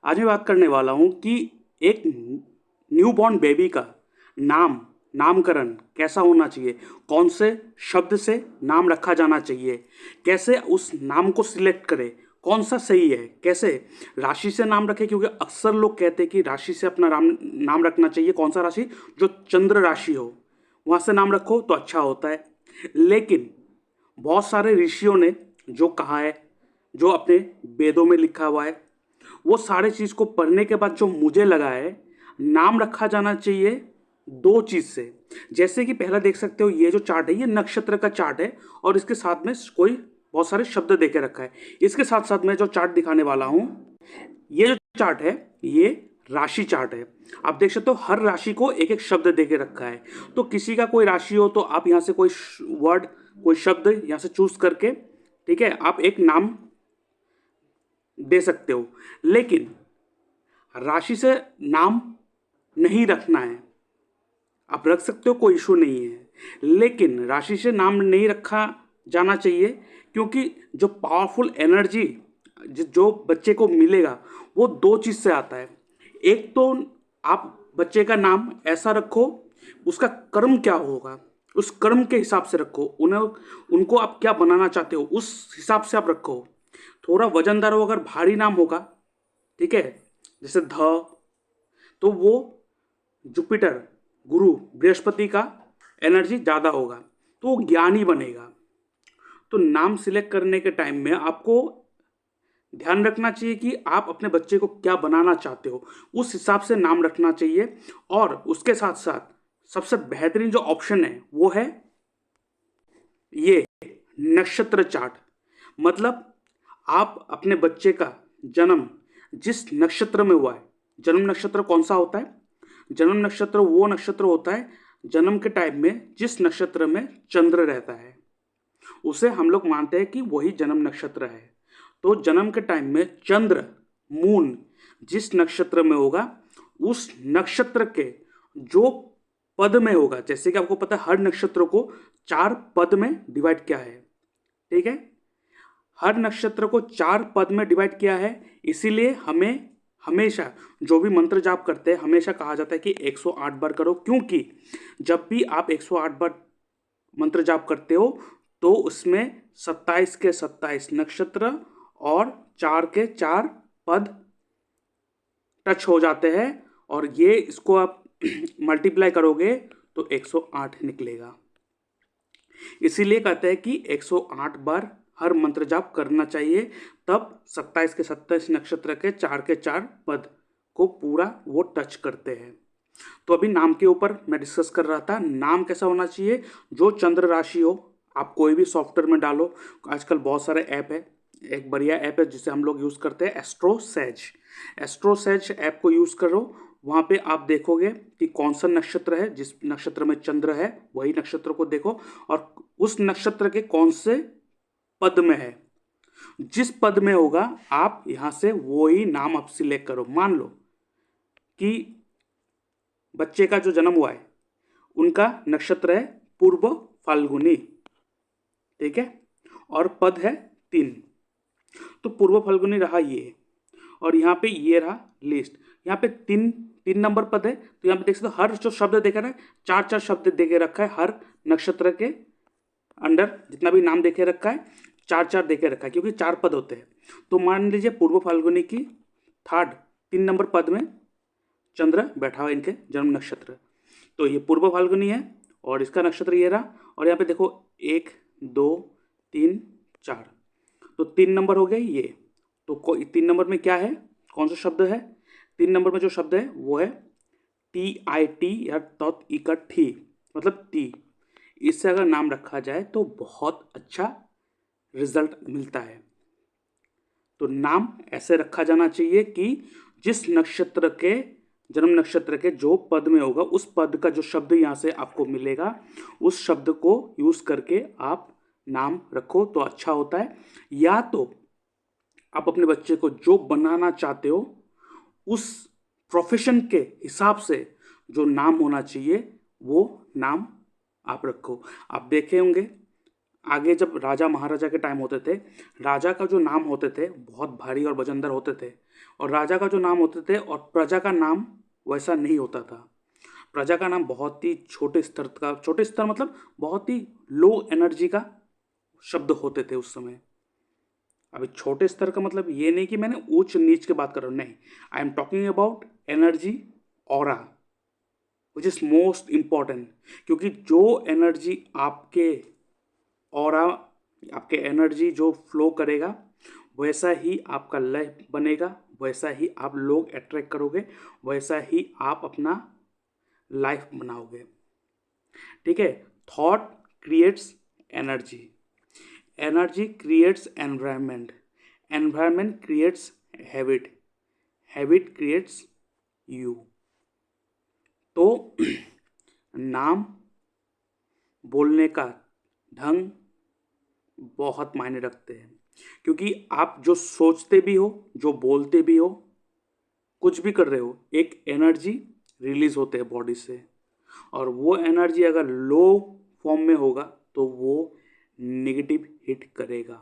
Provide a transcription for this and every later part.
आज मैं बात करने वाला हूँ कि एक न्यूबॉर्न बेबी का नामकरण कैसा होना चाहिए, कौन से शब्द से नाम रखा जाना चाहिए, कैसे उस नाम को सिलेक्ट करें, कौन सा सही है, कैसे राशि से नाम रखें। क्योंकि अक्सर लोग कहते हैं कि राशि से अपना नाम रखना चाहिए। कौन सा राशि? जो चंद्र राशि हो वहाँ से नाम रखो तो अच्छा होता है। लेकिन बहुत सारे ऋषियों ने जो कहा है, जो अपने वेदों में लिखा हुआ है, वो सारे चीज़ को पढ़ने के बाद जो मुझे लगा है, नाम रखा जाना चाहिए दो चीज़ से। जैसे कि पहला देख सकते हो, ये जो चार्ट है ये नक्षत्र का चार्ट है और इसके साथ में कोई बहुत सारे शब्द देके रखा है। इसके साथ साथ मैं जो चार्ट दिखाने वाला हूँ, ये जो चार्ट है ये राशि चार्ट है। आप देख सकते हो हर राशि को एक एक शब्द देके रखा है। तो किसी का कोई राशि हो तो आप यहाँ से कोई वर्ड, कोई शब्द यहाँ से चूज करके, ठीक है, आप एक नाम दे सकते हो। लेकिन राशि से नाम नहीं रखना है, आप रख सकते हो, कोई इशू नहीं है। लेकिन राशि से नाम नहीं रखा जाना चाहिए क्योंकि जो पावरफुल एनर्जी जो बच्चे को मिलेगा वो दो चीज़ से आता है। एक तो आप बच्चे का नाम ऐसा रखो, उसका कर्म क्या होगा उस कर्म के हिसाब से रखो। उनको आप क्या बनाना चाहते हो उस हिसाब से आप रखो। थोड़ा वजनदार हो, अगर भारी नाम होगा, ठीक है, जैसे तो वो जुपिटर, गुरु बृहस्पति का एनर्जी ज़्यादा होगा तो वो ज्ञानी बनेगा। तो नाम सिलेक्ट करने के टाइम में आपको ध्यान रखना चाहिए कि आप अपने बच्चे को क्या बनाना चाहते हो, उस हिसाब से नाम रखना चाहिए। और उसके साथ साथ सबसे बेहतरीन जो ऑप्शन है वो है ये नक्षत्र चार्ट। मतलब आप अपने बच्चे का जन्म जिस नक्षत्र में हुआ है, जन्म नक्षत्र कौन सा होता है? जन्म नक्षत्र वो नक्षत्र होता है जन्म के टाइम में जिस नक्षत्र में चंद्र रहता है, उसे हम लोग मानते हैं कि वही जन्म नक्षत्र है। तो जन्म के टाइम में चंद्र, मून जिस नक्षत्र में होगा, उस नक्षत्र के जो पद में होगा, जैसे कि आपको पता है हर नक्षत्र को 4 पद में डिवाइड किया है, ठीक है, हर नक्षत्र को 4 पद में डिवाइड किया है। इसीलिए हमें हमेशा जो भी मंत्र जाप करते हैं हमेशा कहा जाता है कि 108 बार करो। क्योंकि जब भी आप 108 बार मंत्र जाप करते हो तो उसमें 27 के 27 नक्षत्र और 4 के 4 पद टच हो जाते हैं, और ये इसको आप मल्टीप्लाई करोगे तो 108 निकलेगा। इसीलिए कहते हैं कि 108 बार हर मंत्र जाप करना चाहिए, तब 27 के 27 नक्षत्र के 4 के 4 पद को पूरा वो टच करते हैं। तो अभी नाम के ऊपर मैं डिस्कस कर रहा था, नाम कैसा होना चाहिए? जो चंद्र राशि हो, आप कोई भी सॉफ्टवेयर में डालो, आजकल बहुत सारे ऐप है, एक बढ़िया ऐप है जिसे हम लोग यूज़ करते हैं, एस्ट्रोसेज। एस्ट्रोसेज ऐप को यूज़ करो, वहाँ पे आप देखोगे कि कौन सा नक्षत्र है, जिस नक्षत्र में चंद्र है वही नक्षत्र को देखो और उस नक्षत्र के कौन से पद में है, जिस पद में होगा आप यहाँ से वो ही नाम आप सिलेक्ट करो। मान लो कि बच्चे का जो जन्म हुआ है उनका नक्षत्र है पूर्व फाल्गुनी, ठीक है, और पद है 3, तो पूर्व फाल्गुनी रहा ये, और यहाँ पे ये रहा लिस्ट। यहाँ पे 3 नंबर पद है, तो यहाँ पे देख सकते हो हर जो शब्द देखा है 4 शब्द देके रखा है, हर नक्षत्र के अंडर जितना भी नाम देखे रखा है 4 देके रखा है, क्योंकि 4 पद होते हैं। तो मान लीजिए पूर्व फाल्गुनी की 3 नंबर पद में चंद्र बैठा हुआ इनके जन्म नक्षत्र, तो ये पूर्व फाल्गुनी है और इसका नक्षत्र ये रहा। और यहाँ पे देखो 1 2 3 4, तो 3 नंबर हो गए ये। तो 3 नंबर में क्या है, कौन सा शब्द है? 3 नंबर में जो शब्द है वो है TIT या तौत इकट्ठी, मतलब टी। इससे अगर नाम रखा जाए तो बहुत अच्छा रिजल्ट मिलता है। तो नाम ऐसे रखा जाना चाहिए कि जिस नक्षत्र के, जन्म नक्षत्र के जो पद में होगा उस पद का जो शब्द यहाँ से आपको मिलेगा उस शब्द को यूज करके आप नाम रखो तो अच्छा होता है। या तो आप अपने बच्चे को जो बनाना चाहते हो उस प्रोफेशन के हिसाब से जो नाम होना चाहिए वो नाम आप रखो। आप देखे होंगे आगे जब राजा महाराजा के टाइम होते थे, राजा का जो नाम होते थे बहुत भारी और वजनदार होते थे, और राजा का जो नाम होते थे और प्रजा का नाम वैसा नहीं होता था। प्रजा का नाम बहुत ही छोटे स्तर का, छोटे स्तर मतलब बहुत ही लो एनर्जी का शब्द होते थे उस समय। अभी छोटे स्तर का मतलब ये नहीं कि मैंने ऊंच नीच की बात कर रहा हूँ, नहीं, I am talking about energy aura which is most important. क्योंकि जो एनर्जी आपके ऑरा, आपके एनर्जी जो फ्लो करेगा वैसा ही आपका लाइफ बनेगा, वैसा ही आप लोग अट्रैक्ट करोगे, वैसा ही आप अपना लाइफ बनाओगे। ठीक है। Thought creates energy, energy creates environment, environment creates habit, habit creates you. तो नाम बोलने का ढंग बहुत मायने रखते हैं। क्योंकि आप जो सोचते भी हो, जो बोलते भी हो, कुछ भी कर रहे हो, एक एनर्जी रिलीज होते हैं बॉडी से, और वो एनर्जी अगर लो फॉर्म में होगा तो वो नेगेटिव हिट करेगा।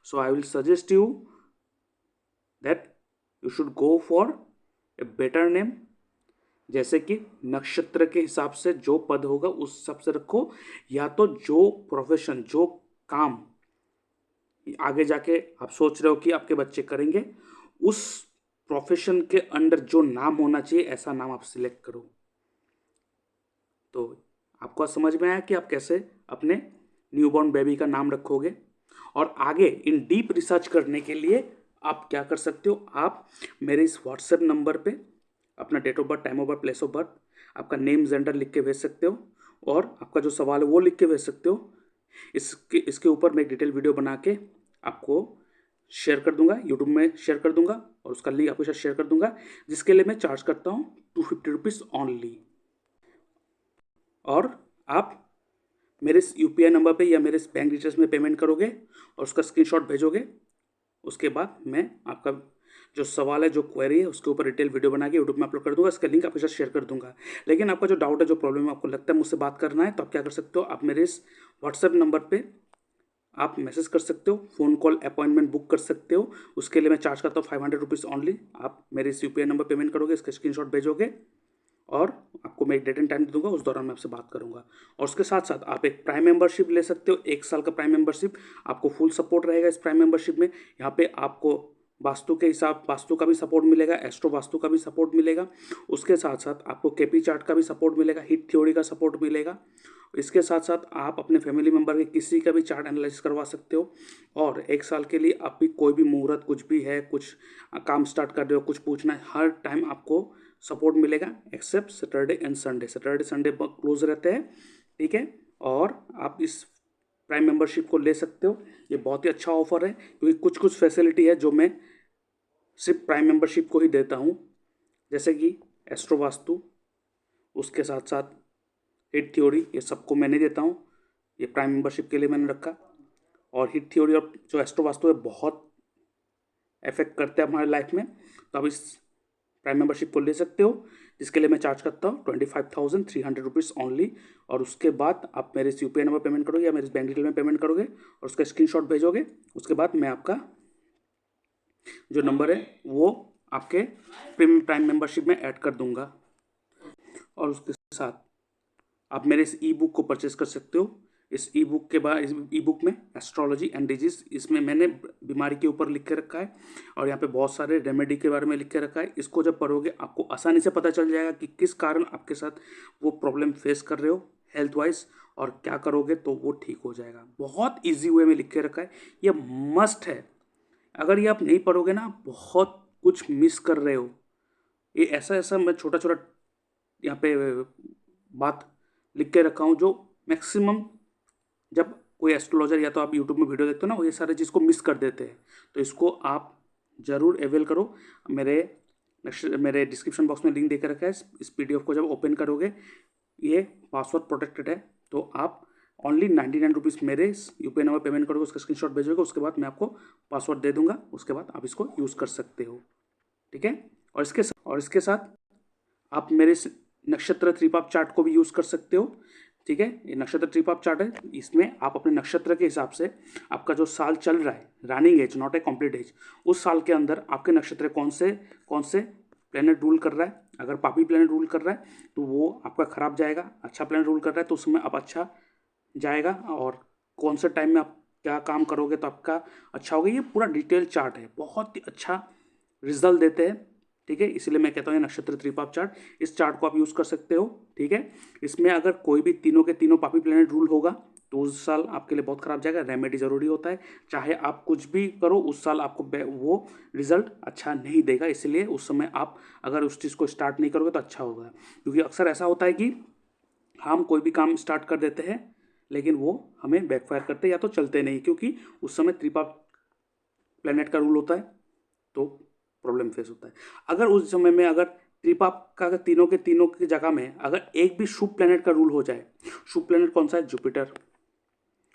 So I will suggest you that you should go for a better name. जैसे कि नक्षत्र के हिसाब से जो पद होगा उस हिसाब से रखो, या तो जो प्रोफेशन, जो काम आगे जाके आप सोच रहे हो कि आपके बच्चे करेंगे, उस प्रोफेशन के अंडर जो नाम होना चाहिए ऐसा नाम आप सिलेक्ट करो। तो आपको समझ में आया कि आप कैसे अपने न्यूबॉर्न बेबी का नाम रखोगे। और आगे इन डीप रिसर्च करने के लिए आप क्या कर सकते हो, आप मेरे इस व्हाट्सएप नंबर पे अपना date of birth, time of birth, place of birth, आपका नेम, जेंडर लिख के भेज सकते हो, और आपका जो सवाल है वो लिख के भेज सकते हो। इसके ऊपर मैं एक डिटेल वीडियो बना के आपको शेयर कर दूंगा, यूट्यूब में शेयर कर दूंगा, और उसका लिंक आपके साथ शेयर कर दूंगा, जिसके लिए मैं चार्ज करता हूँ 250 रुपीज़ ऑनली। और आप मेरे इस यूपीआई नंबर पे या मेरे इस बैंक डिटेल्स में पेमेंट करोगे और उसका स्क्रीनशॉट भेजोगे। उसके बाद मैं आपका जो सवाल है, जो क्वेरी है, उसके ऊपर डिटेल वीडियो बना के यूट्यूब में अपलोड कर दूंगा, इसका लिंक आपके साथ शेयर कर दूंगा। लेकिन आपका जो डाउट है, जो प्रॉब्लम है, आपको लगता है मुझसे बात करना है, तो आप क्या कर सकते हो, आप मेरे इस व्हाट्सएप नंबर पे आप मैसेज कर सकते हो, फ़ोन कॉल अपॉइंटमेंट बुक कर सकते हो। उसके लिए मैं चार्ज करता हूँ 500 रुपीज़ ऑनली। आप मेरे इस यूपीआई नंबर पेमेंट करोगे, इसका स्क्रीनशॉट भेजोगे, और आपको मैं एक डेट एंड टाइम दे दूंगा, उस दौरान मैं आपसे बात करूंगा। और उसके साथ साथ आप एक प्राइम मेंबरशिप ले सकते हो, 1 साल का प्राइम मेंबरशिप, आपको फुल सपोर्ट रहेगा इस प्राइम मेंबरशिप में। यहाँ पे आपको वास्तु के हिसाब, वास्तु का भी सपोर्ट मिलेगा, एस्ट्रो वास्तु का भी सपोर्ट मिलेगा। उसके साथ साथ आपको केपी चार्ट का भी सपोर्ट मिलेगा, हिट थ्योरी का सपोर्ट मिलेगा। इसके साथ साथ आप अपने फैमिली मेम्बर के किसी का भी चार्ट एनालिसिस करवा सकते हो। और 1 साल के लिए आप भी कोई भी मुहूर्त, कुछ भी है, कुछ काम स्टार्ट कर रहे हो, कुछ पूछना है, हर टाइम आपको सपोर्ट मिलेगा, except Saturday and Sunday. Saturday Sunday close रहते हैं, ठीक है। और आप इस प्राइम मेंबरशिप को ले सकते हो, ये बहुत ही अच्छा ऑफर है, क्योंकि कुछ कुछ फैसिलिटी है जो मैं सिर्फ प्राइम मेंबरशिप को ही देता हूँ, जैसे कि एस्ट्रो वास्तु, उसके साथ साथ हिट थ्योरी, ये सबको मैं नहीं देता हूँ, ये प्राइम मेंबरशिप के लिए मैंने रखा। और हिट थ्योरी और जो एस्ट्रो वास्तु है बहुत इफेक्ट करते हैं हमारे लाइफ में, तो आप इस प्राइम मेंबरशिप को ले सकते हो, जिसके लिए मैं चार्ज करता हूँ 25,300 रुपीज़ ऑनली। और उसके बाद आप मेरे इस यूपीआई नंबर पेमेंट करोगे या मेरे इस बैंक डिटेल में पेमेंट करोगे और उसका स्क्रीनशॉट भेजोगे। उसके बाद मैं आपका जो नंबर है वो आपके प्रीमियम प्राइम मेंबरशिप में ऐड कर दूंगा। और उसके साथ आप मेरे इस ई बुक को परचेज कर सकते हो। इस ई बुक के बाद, इस ई बुक में एस्ट्रोलॉजी एंड डिजीज, इसमें मैंने बीमारी के ऊपर लिख के रखा है, और यहाँ पे बहुत सारे रेमेडी के बारे में लिख के रखा है। इसको जब पढ़ोगे आपको आसानी से पता चल जाएगा कि किस कारण आपके साथ वो प्रॉब्लम फेस कर रहे हो हेल्थ वाइज, और क्या करोगे तो वो ठीक हो जाएगा। बहुत ईजी वे में लिख के रखा है, ये मस्ट है। अगर ये आप नहीं पढ़ोगे ना, बहुत कुछ मिस कर रहे हो। ये ऐसा ऐसा मैं छोटा छोटा यहाँ पे बात लिख के रखा हूँ, जो मैक्सिमम जब कोई एस्ट्रोलॉजर या तो आप यूट्यूब में वीडियो देखते हो ना, वो ये सारे चीज़ को मिस कर देते हैं। तो इसको आप ज़रूर अवेल करो। मेरे डिस्क्रिप्शन बॉक्स में लिंक देकर रखा है। इस पीडीएफ को जब ओपन करोगे, ये पासवर्ड प्रोटेक्टेड है, तो आप ओनली 99 रुपीज़ मेरे यूपीआई नंबर पेमेंट करोगे, उसका स्क्रीनशॉट भेजोगे, उसके बाद मैं आपको पासवर्ड दे दूंगा, उसके बाद आप इसको यूज़ कर सकते हो, ठीक है। और इसके साथ आप मेरे नक्षत्र त्रिपाप चार्ट को भी यूज़ कर सकते हो, ठीक है, ये नक्षत्र ट्री पाप चार्ट है। इसमें आप अपने नक्षत्र के हिसाब से आपका जो साल चल रहा है, running age not a complete age, उस साल के अंदर आपके नक्षत्र कौन से प्लेनेट रूल कर रहा है। अगर पापी प्लेनेट रूल कर रहा है तो वो आपका खराब जाएगा, अच्छा प्लेनेट रूल कर रहा है तो उसमें आप अच्छा जाएगा, और कौन से टाइम में आप क्या काम करोगे तो आपका अच्छा होगा। ये पूरा डिटेल चार्ट है, बहुत ही अच्छा रिजल्ट देते हैं। ठीक है, इसलिए मैं कहता हूँ ये नक्षत्र त्रिपाप चार्ट, इस चार्ट को आप यूज़ कर सकते हो। ठीक है, इसमें अगर कोई भी तीनों के तीनों पापी प्लेनेट रूल होगा तो उस साल आपके लिए बहुत खराब जाएगा। रेमेडी जरूरी होता है, चाहे आप कुछ भी करो उस साल आपको वो रिजल्ट अच्छा नहीं देगा। इसलिए उस समय आप अगर उस चीज़ को स्टार्ट नहीं करोगे तो अच्छा होगा, क्योंकि अक्सर ऐसा होता है कि हम कोई भी काम स्टार्ट कर देते हैं लेकिन वो हमें बैकफायर करते या तो चलते नहीं, क्योंकि उस समय त्रिपाप प्लेनेट का रूल होता है तो प्रॉब्लम फेस होता है। अगर उस समय में अगर त्रिपाप का अगर तीनों के तीनों की जगह में अगर एक भी शुभ प्लेनेट का रूल हो जाए, शुभ प्लेनेट कौन सा है, जुपिटर,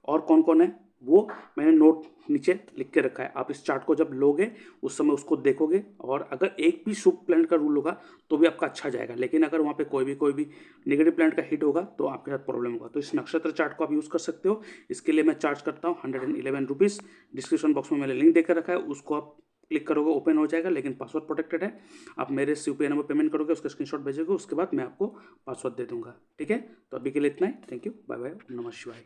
और कौन कौन है वो मैंने नोट नीचे लिख के रखा है। आप इस चार्ट को जब लोगे उस समय उसको देखोगे, और अगर एक भी शुभ प्लैनेट का रूल होगा तो भी आपका अच्छा जाएगा, लेकिन अगर वहाँ पे कोई भी नेगेटिव प्लैनेट का हिट होगा तो आपके साथ प्रॉब्लम होगा। तो इस नक्षत्र चार्ट को आप यूज़ कर सकते हो। इसके लिए मैं चार्ज करता हूँ 111 रुपीज़। डिस्क्रिप्शन बॉक्स में मैंने लिंक देकर रखा है, उसको आप क्लिक करोगे ओपन हो जाएगा, लेकिन पासवर्ड प्रोटेक्टेड है। आप मेरे से यूपीआई नंबर पेमेंट करोगे, उसका स्क्रीनशॉट भेजोगे, उसके बाद मैं आपको पासवर्ड दे दूंगा। ठीक है, तो अभी के लिए इतना ही। थैंक यू, बाय बाय, नमः शिवाय।